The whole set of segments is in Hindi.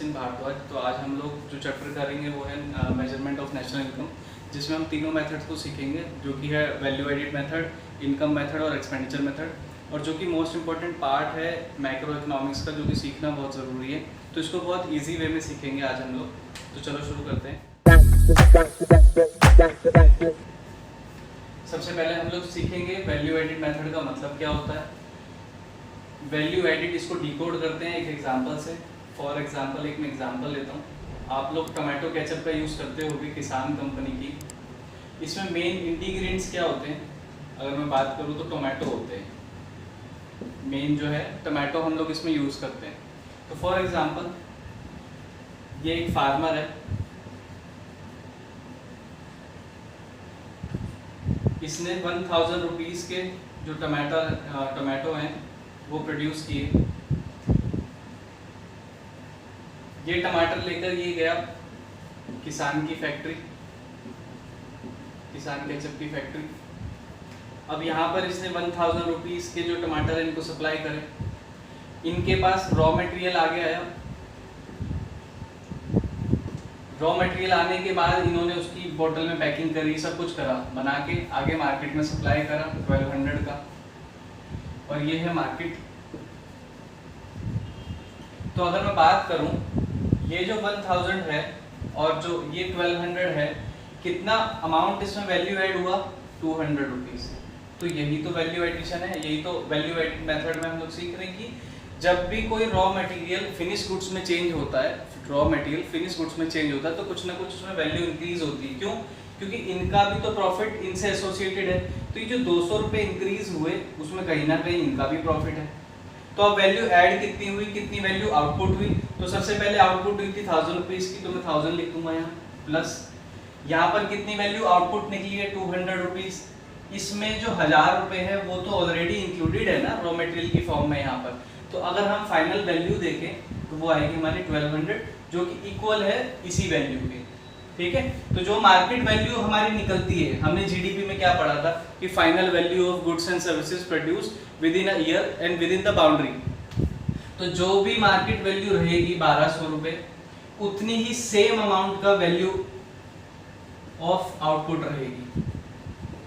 सचिन भारद्वाज। तो आज हम लोग जो चैप्टर करेंगे वो है मेजरमेंट ऑफ नेशनल इनकम, जिसमें हम तीनों मेथड्स को सीखेंगे, जो कि है value added method, income method और एक्सपेंडिचर मेथड, और जो कि मोस्ट इंपॉर्टेंट पार्ट है मैक्रो इकोनॉमिक्स का, जो कि सीखना बहुत ज़रूरी है। तो इसको बहुत ईजी वे में सीखेंगे आज हम लोग। तो चलो शुरू करते हैं। सबसे पहले हम लोग सीखेंगे वैल्यू एडिड मेथड का मतलब क्या होता है। वैल्यू एडिड इसको डिकोड करते हैं एक एग्जांपल से। फॉर एग्जांपल एक मैं एग्जांपल लेता हूँ। आप लोग टोमेटो केचप का यूज़ करते होगे, किसान कंपनी की। इसमें मेन इंग्रेडिएंट्स क्या होते हैं? अगर मैं बात करूँ तो टोमेटो होते हैं, मेन जो है टोमेटो हम लोग इसमें यूज़ करते हैं। तो फॉर एग्जांपल ये एक फार्मर है, इसने 1000 रुपीज़ के जो टोमेटो हैं वो प्रोड्यूस किए। ये टमाटर लेकर ये गया किसान की फैक्ट्री, किसान केचप की फैक्ट्री। अब यहाँ पर इसने 1000 रुपीज़ के जो टमाटर है इनको सप्लाई करे। इनके पास रॉ मटेरियल आगे आया। रॉ मटेरियल आने के बाद इन्होंने उसकी बोतल में पैकिंग करी, सब कुछ करा, बना के आगे मार्केट में सप्लाई करा 1200 का। और ये है मार्केट। तो अगर मैं बात करूं, ये जो 1000 है और जो ये 1200 है, कितना अमाउंट इसमें वैल्यू ऐड हुआ? 200 रुपीज़। तो यही तो वैल्यू एडिशन है, यही तो वैल्यू एडिड मेथड में हम लोग सीख रहे हैं कि जब भी कोई रॉ मटेरियल फिनिश गुड्स में चेंज होता है, रॉ मटेरियल फिनिश गुड्स में चेंज होता है, तो कुछ ना कुछ उसमें वैल्यू इंक्रीज होती है। क्यों? क्योंकि इनका भी तो प्रॉफिट इनसे एसोसिएटेड है। तो ये जो 200 रुपये इंक्रीज हुए उसमें कहीं ना कहीं इनका भी प्रॉफिट है। तो अब वैल्यू ऐड कितनी हुई, कितनी वैल्यू आउटपुट हुई? तो सबसे पहले आउटपुट हुई थी 1000 रुपीज़ की, तो मैं 1000 लिख दूंगा यहाँ, प्लस यहाँ पर कितनी वैल्यू आउटपुट निकली है? 200 रुपीज़। इसमें जो 1000 रुपये है वो तो ऑलरेडी इंक्लूडेड है ना रॉ मटेरियल की फॉर्म में यहाँ पर। तो अगर हम फाइनल वैल्यू देखें तो वो आएगी हमारी 1200, जो कि इक्वल है इसी वैल्यू के। ठीक है, तो जो मार्केट वैल्यू हमारी निकलती है, हमने जीडीपी में क्या पढ़ा था कि final value of goods and services produced with in a year and with in the boundary. तो जो भी मार्केट वैल्यू रहेगी 1200 रुपये, उतनी ही सेम अमाउंट का वैल्यू ऑफ आउटपुट रहेगी।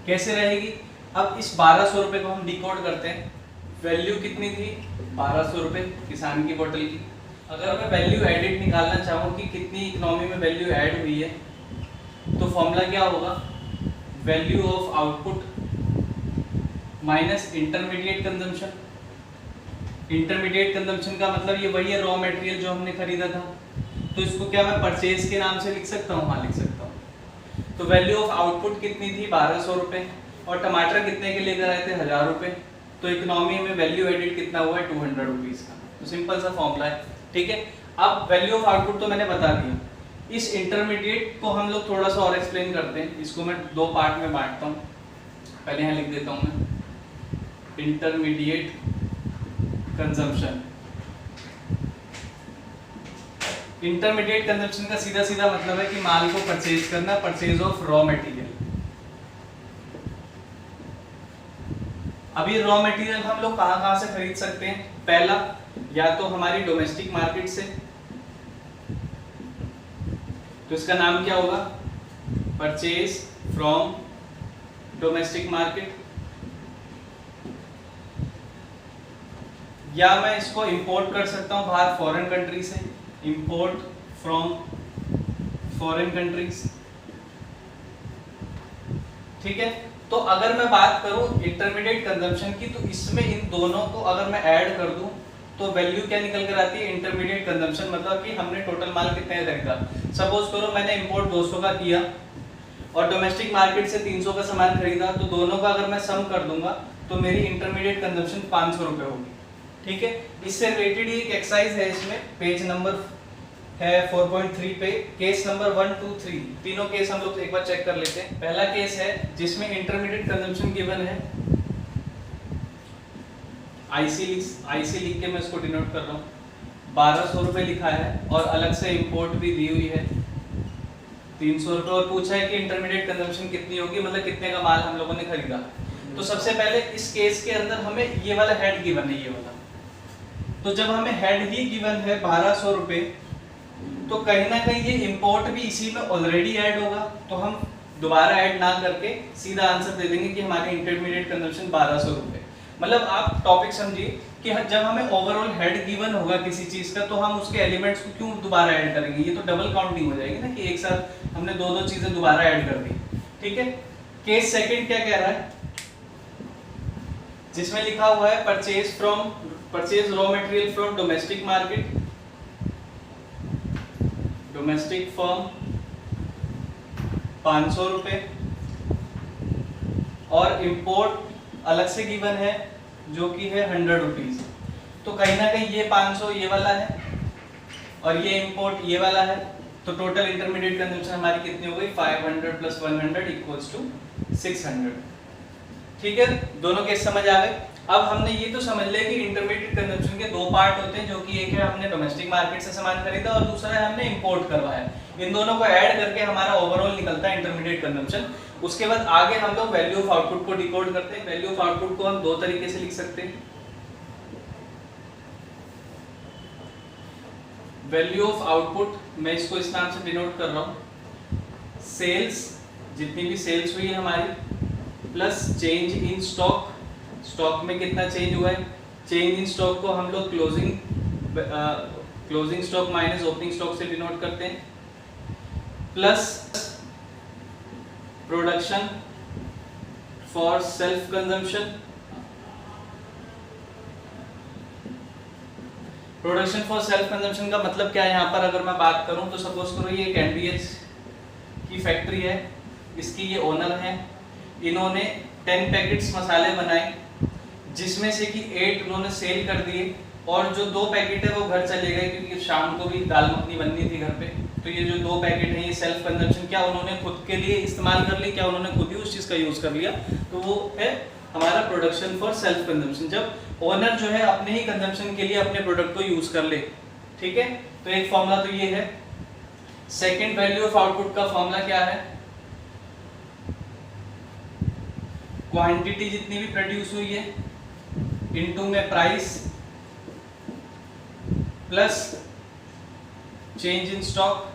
कैसे रहेगी? अब इस 1200 रुपये को हम डिकोड करते हैं। वैल्यू कितनी थी? 1200 रुपये किसान की बोतल की। अगर मैं वैल्यू एडिड निकालना चाहूँ कि कितनी इकोनॉमी में वैल्यू ऐड हुई है, तो फॉर्मूला क्या होगा? Value of output minus intermediate consumption. Intermediate consumption का मतलब ये वही है रॉ मटेरियल जो हमने खरीदा था। तो इसको क्या मैं परचेज के नाम से लिख सकता हूँ? हाँ, लिख सकता हूँ। तो वैल्यू ऑफ आउटपुट कितनी थी? 1200 रुपये। और टमाटर कितने के लेकर आए थे? 1000 रुपये। तो इकोनॉमी में वैल्यू एडिड कितना हुआ है? 200 रुपीज़ का। तो सिंपल सा फॉर्मूला है। ठीक है, अब वैल्यू ऑफ आउटपुट तो मैंने बता दिया। इस इंटरमीडिएट को हम लोग थोड़ा सा और एक्सप्लेन करते हैं। इसको मैं दो पार्ट में बांटता हूँ। पहले यहाँ लिख देता हूँ मैं, इंटरमीडिएट कंजम्पशन। इंटरमीडिएट कंजम्पशन का सीधा सीधा मतलब है कि माल को परचेज करना, परचेज ऑफ रॉ मटेरियल। अभी रॉ मटेरियल हम लोग कहाँ से खरीद सकते हैं? पहला, या तो हमारी डोमेस्टिक मार्केट से, तो इसका नाम क्या होगा? Purchase from domestic market. या मैं इसको इंपोर्ट कर सकता हूं बाहर फॉरेन कंट्री से, इंपोर्ट फ्रॉम फॉरेन कंट्रीज। ठीक है, तो अगर मैं बात करूं इंटरमीडिएट कंजम्पशन की, तो इसमें इन दोनों को अगर मैं ऐड कर दूं तो वैल्यू क्या निकल कर आती है? Intermediate consumption. मतलब कि हमने टोटल माल कितने का खरीदा। सपोज करो मैंने इंपोर्ट 200 का किया और डोमेस्टिक मार्केट से 300 का सामान खरीदा, तो दोनों का अगर मैं सम कर दूंगा तो मेरी इंटरमीडिएट कंजम्पशन 500 रुपये होगी। ठीक है, इससे रिलेटेड एक एक्सरसाइज है, इसमें पेज नंबर है 4.3 पे, केस नंबर 1, 2, 3, तीनों केस हम लोग एक बार चेक कर लेते हैं। पहला केस है जिसमें इंटरमीडिएट कंजम्पशन गिवन है, आईसी लिख के मैं इसको डिनोट कर रहा हूँ। 1200 रुपये लिखा है और अलग से इंपोर्ट भी दी हुई है 300 रुपये, और पूछा है कि इंटरमीडिएट कंजम्पशन कितनी होगी, मतलब कितने का माल हम लोगों ने खरीदा। तो सबसे पहले इस केस के अंदर हमें ये वाला हेड गिवन है, ये वाला। तो जब हमें हेड ही गिवन है 1200 रुपये, तो कहीं ना कहीं ये इंपोर्ट भी इसी में ऑलरेडी ऐड होगा, तो हम दोबारा ऐड ना करके सीधा आंसर दे देंगे कि हमारे इंटरमीडिएट कंजम्पशन 1200 रुपए। मतलब आप टॉपिक समझिए कि जब हमें ओवरऑल हेड गिवन होगा किसी चीज का, तो हम उसके एलिमेंट्स को क्यों दोबारा ऐड करेंगे, ये तो डबल काउंटिंग हो जाएगी ना, कि एक साथ हमने दो दो चीजें दोबारा ऐड कर दी। ठीक है, केस सेकंड क्या कह रहा है, जिसमें लिखा हुआ है purchase raw material from domestic market, domestic firm 500 रुपए, और इंपोर्ट अलग से गिवन है जो कि है 100 रुपीज। तो कहीं ना कहीं ये 500 ये वाला है और ये इंपोर्ट ये वाला है, तो टोटल इंटरमीडिएट कंजम्पशन हमारी कितनी हो गई, 500 प्लस 100 इक्वल्स टू 600। ठीक है, दोनों केस समझ आ गए। अब हमने ये तो समझ लिया कि इंटरमीडिएट कंजम्पशन के दो पार्ट होते हैं, जो कि एक है हमने डोमेस्टिक मार्केट से सामान खरीदा और दूसरा है हमने इंपोर्ट करवाया। इन दोनों को ऐड करके हमारा ओवरऑल निकलता है इंटरमीडिएट कंजम्पशन। उसके बाद आगे हम लोग वैल्यू ऑफ आउटपुट को डिकोड करते हैं। वैल्यू ऑफ आउटपुट को हम दो तरीके से लिख सकते हैं। वैल्यू ऑफ आउटपुट, मैं इसको इस नाम से डिनोट कर रहा हूं, सेल्स, जितनी भी सेल्स हुई है हमारी, plus change in stock, stock में कितना चेंज हुआ है, चेंज इन स्टॉक को हम लोग closing stock minus opening stock से डिनोट करते हैं, plus production for self consumption. Production for self consumption का मतलब क्या है, यहाँ पर अगर मैं बात करूं तो सपोज करो ये एक एनडीएच की फैक्ट्री है, इसकी ये ओनर है, इन्होंने 10 पैकेट्स मसाले बनाए, जिसमें से कि 8 उन्होंने सेल कर दिए, और जो 2 पैकेट है वो घर चले गए, क्योंकि शाम को भी दाल मखनी बननी थी घर पे। तो ये जो 2 पैकेट है ये सेल्फ कंजम्पशन, क्या उन्होंने खुद के लिए इस्तेमाल कर ली, क्या उन्होंने खुद ही उस चीज़ का यूज़ कर लिया, तो वो है हमारा प्रोडक्शन फॉर सेल्फ कंजम्पशन, जब ओनर जो है अपने ही कंजम्पशन के लिए अपने प्रोडक्ट को यूज कर ले। ठीक है, तो एक फॉर्मूला तो ये है। सेकंड वैल्यू ऑफ आउटपुट का फॉर्मूला क्या है, क्वांटिटी जितनी भी प्रोड्यूस हुई है इनटू में price plus change in stock.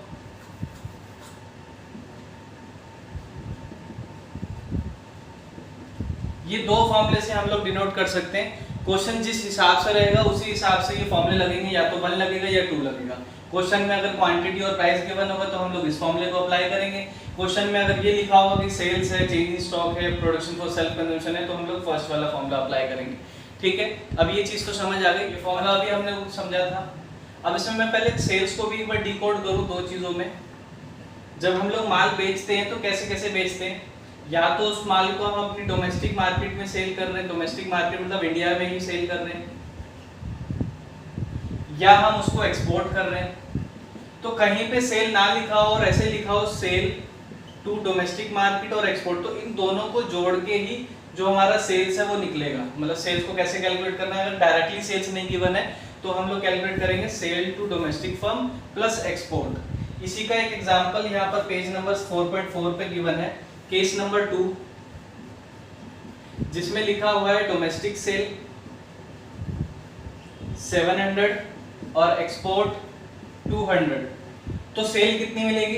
ये दो फॉर्मूले से हम लोग डिनोट कर सकते हैं। क्वेश्चन जिस हिसाब से रहेगा उसी हिसाब से ये फॉर्मूले लगेंगे, या तो 1 लगेगा या 2 लगेगा। क्वेश्चन में अगर क्वांटिटी और प्राइस गिवन होगा तो हम लोग इस फॉर्मूले को अप्लाई करेंगे। क्वेश्चन में अगर ये लिखा होगा कि सेल्स है, चेंज इन स्टॉक है, प्रोडक्शन फॉर सेल्फ कंजम्पशन है, तो हम लोग फर्स्ट वाला फॉर्मूला अप्लाई करेंगे। ठीक है, अब ये चीज तो समझ आ गई, ये फॉर्मूला अभी हमने समझा था। अब इसमें मैं पहले सेल्स को भी एक बार डिकोड करूँ दो चीजों में। जब हम लोग माल बेचते हैं तो कैसे कैसे बेचते हैं, या तो उस माल को हम अपनी डोमेस्टिक मार्केट में सेल कर रहे हैं, डोमेस्टिक मार्केट मतलब इंडिया में ही सेल कर रहे हैं, या हम उसको एक्सपोर्ट कर रहे हैं। तो कहीं पे सेल ना लिखा हो और ऐसे लिखा हो सेल टू डोमेस्टिक मार्केट और एक्सपोर्ट, तो इन दोनों को जोड़ के ही जो हमारा सेल्स है वो निकलेगा। मतलब सेल्स को कैसे कैलकुलेट करना है, अगर डायरेक्टली सेल्स नहीं गिवन है तो हम लोग कैलकुलेट करेंगे sale to domestic firm plus export. इसी का एक एग्जांपल यहाँ पर पेज नंबर 4.4 पे गिवन है, केस नंबर 2, जिसमें लिखा हुआ है डोमेस्टिक सेल 700 और एक्सपोर्ट 200। तो सेल कितनी मिलेगी,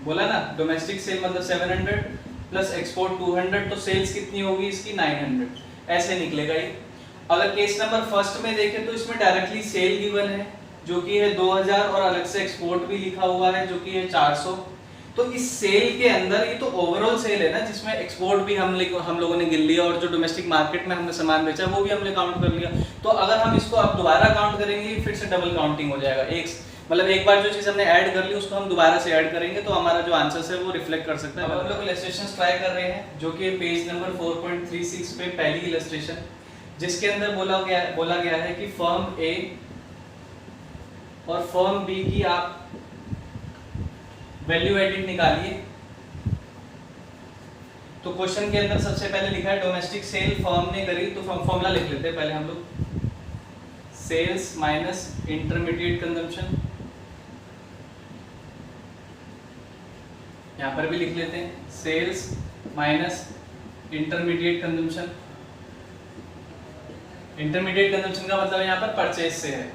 बोला ना डोमेस्टिक सेल मतलब 700 प्लस एक्सपोर्ट 200, तो सेल्स कितनी होगी इसकी 900, ऐसे निकलेगा ये। अगर केस नंबर फर्स्ट में देखें तो इसमें डायरेक्टली सेल गिवन है जो कि है 2000 और अलग से एक्सपोर्ट भी लिखा हुआ है जो कि है 400। तो इस सेल के अंदर ये तो ओवरऑल सेल है ना, जिसमें एक्सपोर्ट भी हम लोगों ने गिन लिया और जो डोमेस्टिक मार्केट में हमने सामान बेचा वो भी हमने काउंट कर लिया। तो अगर हम इसको अब दोबारा काउंट करेंगे फिर से डबल काउंटिंग हो जाएगा। मतलब एक बार जो चीज हमने ऐड कर ली उसको हम दोबारा से ऐड करेंगे तो हमारा जो आंसर है वो रिफ्लेक्ट कर सकता है। अब हम लोग इलस्ट्रेशंस ट्राई कर रहे हैं जो कि पेज नंबर 4.36 पे पहली इलस्ट्रेशन, जिसके अंदर बोला गया है कि फर्म ए और फर्म बी की आप वैल्यू एडिड निकालिए। तो क्वेश्चन के अंदर सबसे पहले लिखा है डोमेस्टिक सेल फर्म ने करी, तो फॉर्मूला लिख लेते हैं पहले हम लोग, सेल्स माइनस इंटरमीडिएट कंजम्पशन। यहां पर भी लिख लेते हैं sales minus intermediate consumption. Intermediate consumption का मतलब यहाँ पर परचेज से है।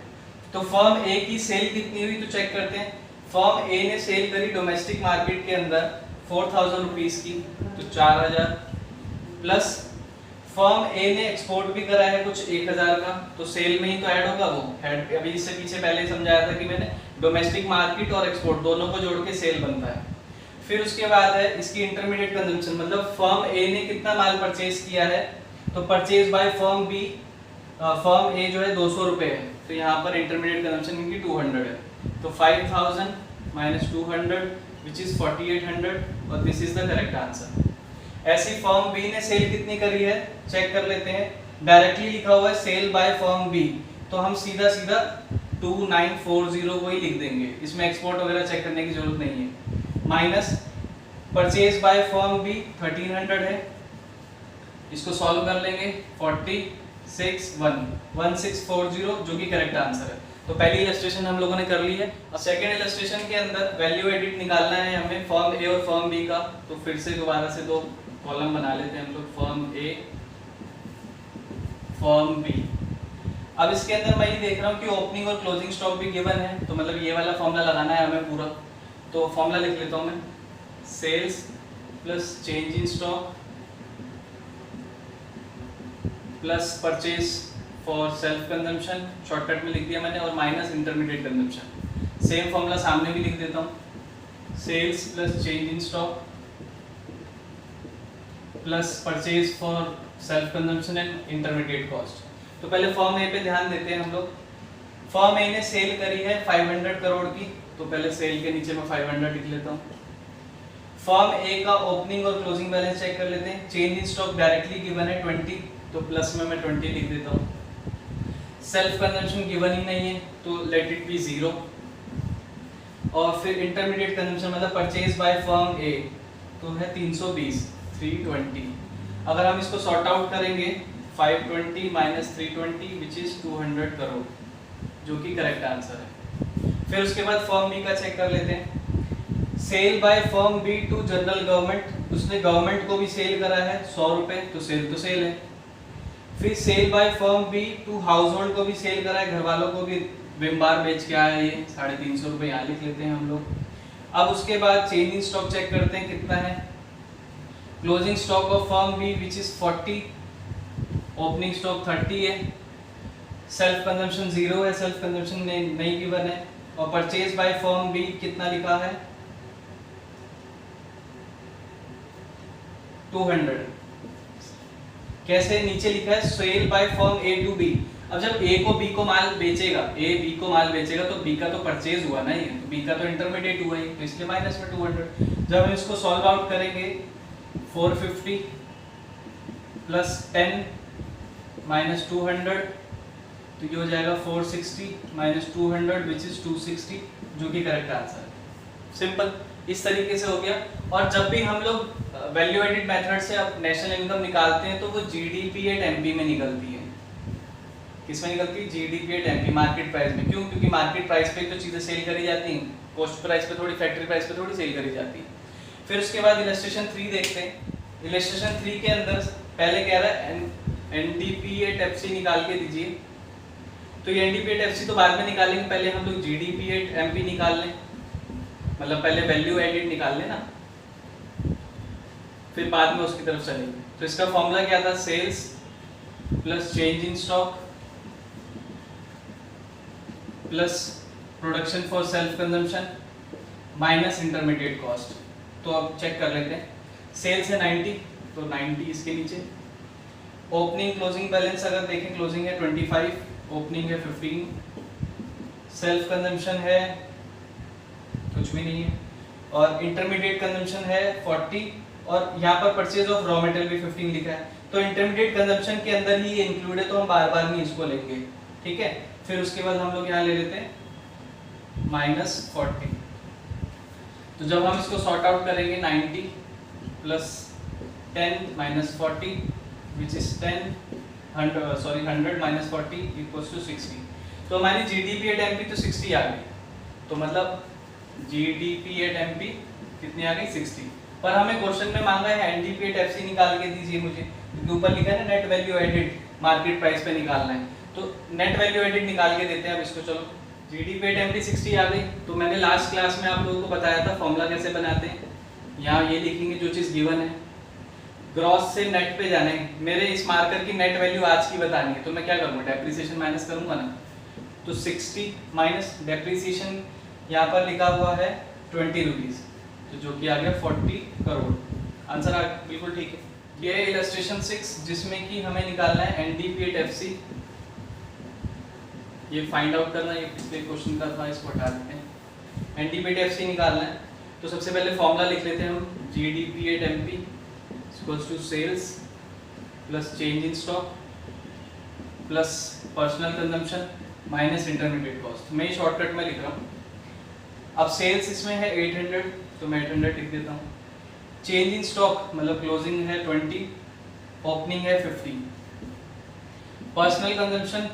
तो फर्म ए की सेल कितनी हुई तो चेक करते हैं। फर्म ए ने सेल करी डोमेस्टिक मार्केट के अंदर 4000 रुपीस की, तो 4000 प्लस फर्म ए ने एक्सपोर्ट भी करा है कुछ 1000 का, तो सेल में ही तो ऐड होगा वो। अभी इससे पीछे पहले समझाया था कि मैंने डोमेस्टिक मार्केट और एक्सपोर्ट दोनों को जोड़ के सेल बनता है। फिर उसके बाद है इसकी इंटरमीडिएट कंजम्पशन, मतलब फर्म ए ने कितना माल परचेज किया है, तो purchase by firm B, firm A जो है 200 रुपए है, तो यहाँ पर इंटरमीडिएट कंजम्पशन इनकी 200 है, तो 5000 माइनस 200 विच इज 4800 और this is the correct answer. ऐसी फर्म बी ने सेल कितनी करी है चेक कर लेते हैं। डायरेक्टली लिखा हुआ है सेल बाय फर्म बी, तो हम सीधा सीधा 2940 को ही लिख देंगे, इसमें एक्सपोर्ट वगैरह चेक करने की जरूरत नहीं है। Minus purchase by firm B 1300 है, इसको सॉल्व कर लेंगे 1640 जो कि करेक्ट आंसर है। तो पहली इलस्ट्रेशन हम लोगों ने कर ली है। और सेकंड इलस्ट्रेशन के अंदर वैल्यू एडिट निकालना है हमें फर्म ए और फर्म बी का, तो फिर से दोबारा से दो कॉलम बना लेते हैं हम लोग, फर्म ए फर्म बी। अब इसके अंदर मैं ये देख रहा हूँ कि ओपनिंग और क्लोजिंग स्टॉक भी गिवन है, तो मतलब ये वाला फॉर्मूला लगाना है हमें पूरा, तो फॉर्मूला लिख लेता हूँ मैं, sales plus change in stock plus purchase for self consumption, shortcut में लिख दिया मैंने, और minus intermediate consumption. Same formula सामने भी लिख देता हूँ, sales plus change in stock plus purchase for self consumption and intermediate cost. तो पहले फर्म ए पे ध्यान देते हैं हम लोग। फर्म ए ने सेल करी है 500 करोड़ की, तो पहले सेल के नीचे मैं 500 लिख लेता हूँ। फर्म ए का ओपनिंग और क्लोजिंग बैलेंस चेक कर लेते हैं। Change in stock directly given है 20, तो प्लस में मैं 20 लिख देता हूँ। सेल्फ कंजम्पशन गिवन ही नहीं है, तो लेट इट बी 0। और फिर इंटरमीडिएट कंजम्पशन मतलब परचेज बाय फर्म ए, तो है 320 320। अगर हम इसको सॉर्ट आउट करेंगे 520 माइनस 320 विच इज 200 करोड़, जो कि करेक्ट आंसर है। फिर उसके बाद फर्म बी का चेक कर लेते हैं। Sale by firm B to general government, उसने गवर्नमेंट को भी सेल करा है 100 रुपए, तो सेल है। फिर sale by firm B to household को भी सेल करा है, घर वालों को भी विम बार बेच के आया है, ये 350 रुपए यहाँ लिख लेते हैं हम लोग। अब उसके बाद चेंज इन स्टॉक चेक करते हैं कितना है। Closing stock of firm B which is 40, opening stock 30 है, सेल्फ कंजम्पशन 0 है, सेल्फ कंजम्पशन नहीं गिवन है, और परचेज बाय फर्म बी कितना लिखा है 200। कैसे नीचे लिखा है sale by firm A to B. अब जब ए को बी को माल बेचेगा, ए बी को माल बेचेगा, तो बी का तो परचेज हुआ ना, ये तो बी का तो इंटरमीडिएट हुआ ही, तो इसलिए माइनस में 200। जब हम इसको सॉल्व आउट करेंगे 450 प्लस 10 माइनस 200, तो ये हो जाएगा 460 माइनस 200 विच इज 260, जो कि करेक्ट आंसर है। सिंपल, इस तरीके से हो गया। और जब भी हम लोग वैल्यू एडिड मेथड से अब नेशनल इनकम निकालते हैं, तो वो जीडीपी एट एमपी में निकलती है। किसमें निकलती है? GDP at MP, market price में। क्यों? क्योंकि मार्केट प्राइस पे तो चीजें सेल करी जाती हैं, कॉस्ट प्राइस पे थोड़ी, फैक्ट्री प्राइस पे थोड़ी सेल करी जाती है। फिर उसके बाद इलस्ट्रेशन 3 देखते हैं। इलस्ट्रेशन 3 के अंदर पहले कह रहा है एनडीपी एट एफसी निकाल के दीजिए, तो ये एनडीपी एट एफसी तो बाद में निकालेंगे, पहले हम लोग जीडीपी एट एमपी निकाल लें, मतलब पहले वैल्यू एडिड निकाल लें ना, फिर बाद में उसकी तरफ चलेंगे। तो इसका फॉर्मूला क्या था? Sales plus change in stock plus production for self consumption minus intermediate cost. तो अब चेक कर लेते हैं। सेल्स है 90, तो 90 इसके नीचे। ओपनिंग क्लोजिंग बैलेंस अगर देखें, क्लोजिंग है 25, ओपनिंग है 15, सेल्फ कंजम्पशन है कुछ भी नहीं है, और इंटरमीडिएट कंजम्पशन है 40, और यहाँ पर परचेज ऑफ रॉ मटेरियल भी 15 लिखा है, तो इंटरमीडिएट कंजम्पशन के अंदर ही ये इंक्लूड है, तो हम बार बार नहीं इसको लेंगे, ठीक है। फिर उसके बाद हम लोग यहाँ ले लेते हैं -40। तो जब हम इसको सॉर्ट आउट करेंगे 90 plus 10 minus 40 which is 100 minus 40 equals to 60। तो हमारी जीडीपी एट एमपी तो 60 आ गई, तो मतलब जीडीपी एट एमपी कितनी आ गई? 60। पर हमें क्वेश्चन में मांगा है एनडीपी एट एफसी निकाल के दीजिए मुझे, क्योंकि ऊपर लिखा है ना net value added market price पे निकालना है, तो नेट वैल्यू एडिड निकाल के देते हैं अब इसको। चलो GDP एट MP 60 आ गई। तो मैंने लास्ट क्लास में आप लोगों को बताया था फॉर्मूला कैसे बनाते हैं। यहाँ ये लिखेंगे जो चीज़ गिवन है, ग्रॉस से नेट पे जाना है। मेरे इस मार्कर की नेट वैल्यू आज की बतानी है, तो मैं क्या करूँगा, डेप्रिसिएशन माइनस करूँगा ना। तो 60 माइनस डेप्रिसिएशन यहाँ पर लिखा हुआ है 20 रुपीज़, तो जो कि आ गया 40 करोड़। आंसर आ बिल्कुल ठीक है। ये है इलस्ट्रेशन 6 जिसमें कि हमें निकालना है NDP एट FC। ये फाइंड आउट करना, ये पिछले क्वेश्चन का था, इसको हटा देते हैं। NDP एट FC निकालना है, तो सबसे पहले फॉर्मूला लिख लेते हैं हम। GDP at MP equals to sales plus change in stock plus personal consumption minus intermediate cost. मैं शॉर्टकट में लिख रहा हूँ। अब सेल्स इसमें है 800, तो मैं 800 लिख देता हूँ। चेंज इन स्टॉक मतलब क्लोजिंग है 20, ओपनिंग है 50। पर्सनल कंजम्पशन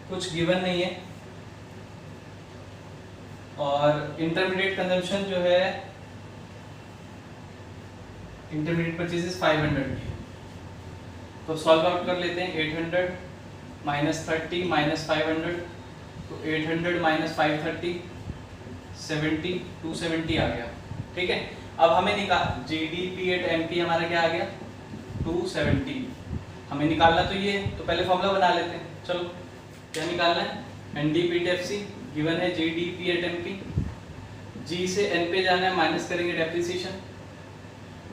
कुछ गिवन नहीं है, और इंटरमीडिएट कंजम्पशन जो है, इंटरमीडिएट परचेजेस 500 की। तो सॉल्व आउट कर लेते हैं। 800 माइनस 30 माइनस 500, तो 800 माइनस 530 70, 270 आ गया। ठीक है, अब हमें निकाल GDP एट MP हमारा क्या आ गया 270। हमें निकालना तो ये, तो पहले फॉर्मूला बना लेते हैं। चलो क्या निकालना है, NDP एट FC गिवन है GDP एट MP। G से N पे जाना है, माइनस करेंगे डेप्रिसिएशन।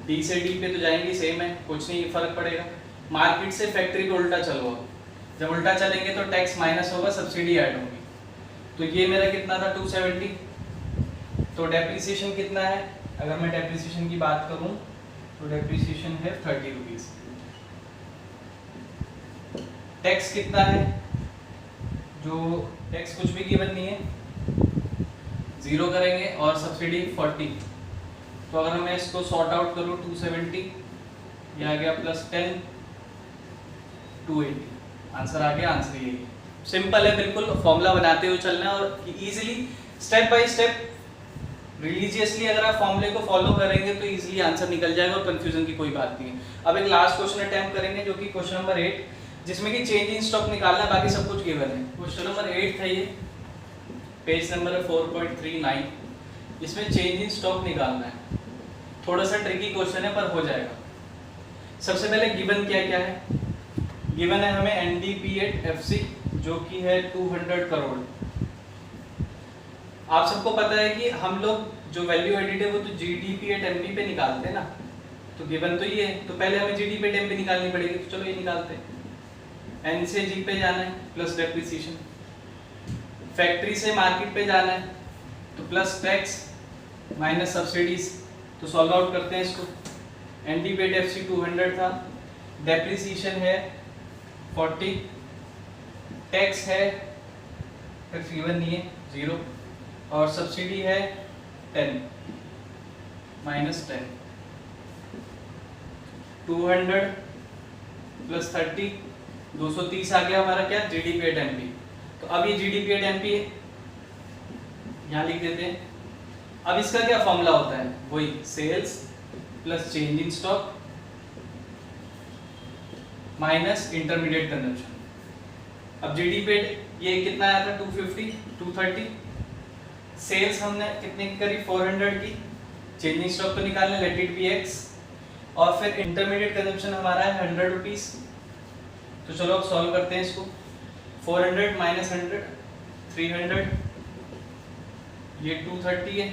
D से D पे तो जाएंगे सेम है, कुछ नहीं फर्क पड़ेगा। मार्केट से फैक्ट्री को उल्टा चलो, जब उल्टा चलेंगे तो टैक्स माइनस होगा, सब्सिडी ऐड होगी। तो ये मेरा कितना था 270। तो डेप्रिसिएशन कितना है, अगर मैं डेप्रिसिएशन की बात करूं तो डेप्रिसिएशन है 30 रुपीज। टैक्स कितना है, जो टैक्स कुछ भी गिवन नहीं है, 0 करेंगे, और सब्सिडी 40। तो अगर मैं इसको सॉर्ट आउट करूं 270, ये आ गया प्लस 10 280। आंसर आ गया। आंसर यही है, सिंपल है बिल्कुल। फॉर्मूला बनाते हुए चलना है और easily step by step religiously अगर आप फॉर्मूले को फॉलो करेंगे तो इजीली आंसर निकल जाएगा और कंफ्यूजन की कोई बात नहीं है। अब एक लास्ट क्वेश्चन अटेम्प्ट करेंगे जो कि क्वेश्चन नंबर 8, जिसमें कि चेंज इन स्टॉक निकालना है, बाकी सब कुछ गिवन है। क्वेश्चन नंबर 8 था ये, पेज नंबर है 4.39। इसमें चेंज इन स्टॉक निकालना है। थोड़ा सा ट्रिकी क्वेश्चन है पर हो जाएगा। सबसे पहले गिवन क्या क्या है, गिवन है हमें NDP एट FC जो कि है 200 करोड़। आप सबको पता है कि हम लोग जो वैल्यू एडिड है वो तो GDP एट MP पे निकालते हैं ना, तो गिवन तो ये है, तो पहले हमें GDP एट MP निकालनी पड़ेगी। तो चलो ये निकालते हैं। N से G पे जाना है प्लस डेप्रिसिएशन, फैक्ट्री से मार्केट पे जाना है तो प्लस टैक्स माइनस सब्सिडीज। तो सॉल्व आउट करते हैं इसको। NDP एट FC 200 था, डेप्रिसिएशन है 40, टैक्स है गिवन नहीं है 0, और सब्सिडी है 10 माइनस 10। 200 प्लस 30 230 आ गया हमारा क्या, GDP एट MP। तो अब ये GDP एट MP है, यहाँ लिख देते हैं। अब इसका क्या फॉर्मूला होता है, वही sales plus change in stock minus intermediate consumption. अब GDP एट ये कितना आया था 250 230, सेल्स हमने कितने की करी 400 की, चेंज इन स्टॉक तो निकालने लेट इट बी X, और फिर इंटरमीडिएट कंजम्पशन हमारा है 100 रुपीज। तो चलो अब सॉल्व करते हैं इसको। 400 माइनस 100 300, ये 230 है,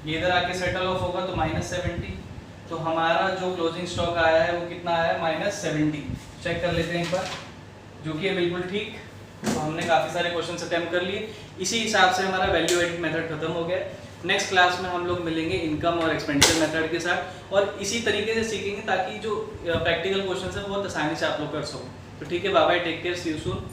ये इधर आके सेटल ऑफ होगा तो माइनस 70। तो हमारा जो क्लोजिंग स्टॉक आया है वो कितना आया है माइनस 70। चेक कर लेते हैं एक बार, जो कि है बिल्कुल ठीक। तो हमने काफ़ी सारे क्वेश्चन अटेम्प्ट कर लिए, इसी हिसाब से हमारा वैल्यू एडिट मेथड खत्म हो गया। नेक्स्ट क्लास में हम लोग मिलेंगे इनकम और एक्सपेंडिचर मेथड के साथ, और इसी तरीके से सीखेंगे ताकि जो प्रैक्टिकल क्वेश्चन है वो बहुत आसानी से आप लोग कर सको। तो ठीक है, bye bye, take care, see you soon.